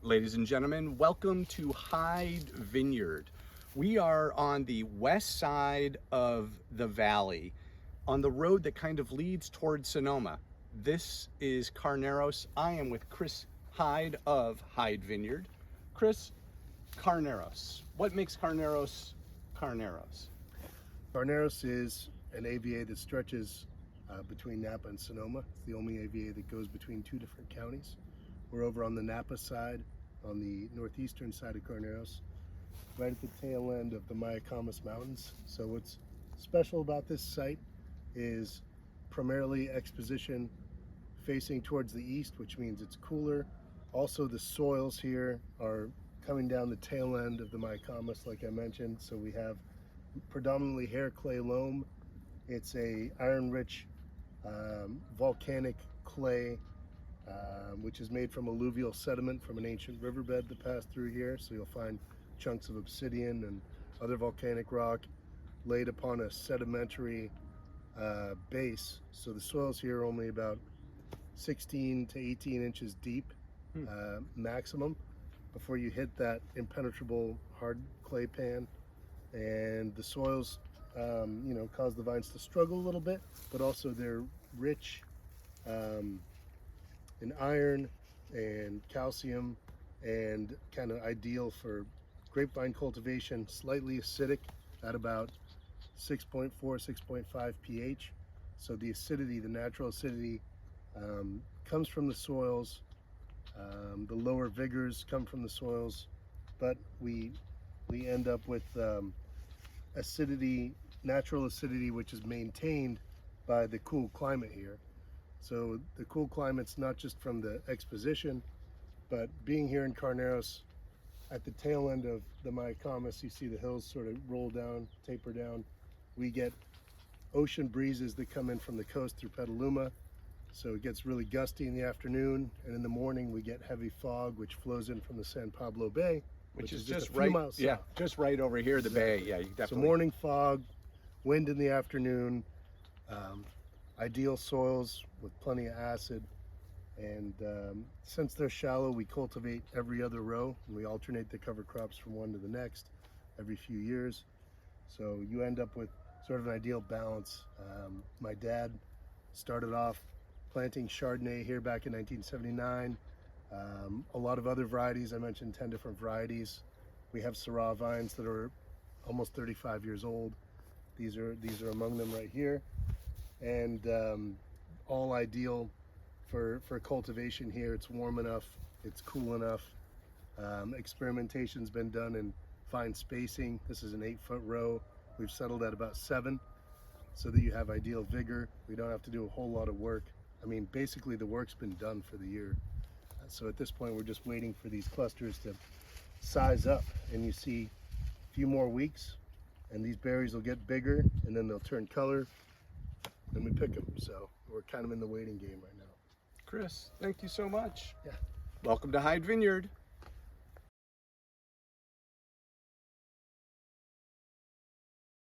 Ladies and gentlemen, welcome to Hyde Vineyard. We are on the west side of the valley, on the road that kind of leads towards Sonoma. This is Carneros. I am with Chris Hyde of Hyde Vineyard. Chris, Carneros. What makes Carneros Carneros? Carneros is an AVA that stretches between Napa and Sonoma. It's the only AVA that goes between two different counties. We're over on the Napa side, on the northeastern side of Carneros, right at the tail end of the Mayacamas Mountains. So what's special about this site is primarily exposition facing towards the east, which means it's cooler. Also, the soils here are coming down the tail end of the Mayacamas, like I mentioned. So we have predominantly hair clay loam. It's a iron-rich volcanic clay, which is made from alluvial sediment from an ancient riverbed that passed through here. So you'll find chunks of obsidian and other volcanic rock laid upon a sedimentary base. So the soils here are only about 16 to 18 inches deep maximum before you hit that impenetrable hard clay pan. And the soils cause the vines to struggle a little bit, but also they're rich in iron and calcium and kind of ideal for grapevine cultivation, slightly acidic at about 6.4, 6.5 pH. So the acidity, the natural acidity comes from the soils. The lower vigors come from the soils, but we end up with acidity, natural acidity, which is maintained by the cool climate here. So the cool climate's not just from the exposition, but being here in Carneros at the tail end of the Mayacamas, you see the hills sort of roll down, taper down. We get ocean breezes that come in from the coast through Petaluma. So it gets really gusty in the afternoon, and in the morning we get heavy fog, which flows in from the San Pablo Bay, Which is just just a few right, miles yeah, south. just right over here, the bay. Yeah, you So definitely. morning fog, wind in the afternoon, ideal soils with plenty of acid. And since they're shallow, we cultivate every other row, and we alternate the cover crops from one to the next every few years. So you end up with sort of an ideal balance. My dad started off planting Chardonnay here back in 1979. A lot of other varieties. I mentioned 10 different varieties. We have Syrah vines that are almost 35 years old. These are among them right here, and all ideal for cultivation here. It's warm enough, it's cool enough. Experimentation's been done in fine spacing. This is an 8-foot row. We've settled at about 7, so that you have ideal vigor. We don't have to do a whole lot of work. I mean, basically the work's been done for the year. So at this point, we're just waiting for these clusters to size up, and you see a few more weeks, and these berries will get bigger, and then they'll turn color, and we pick them. So we're kind of in the waiting game right now. Chris, thank you so much. Yeah. Welcome to Hyde Vineyard.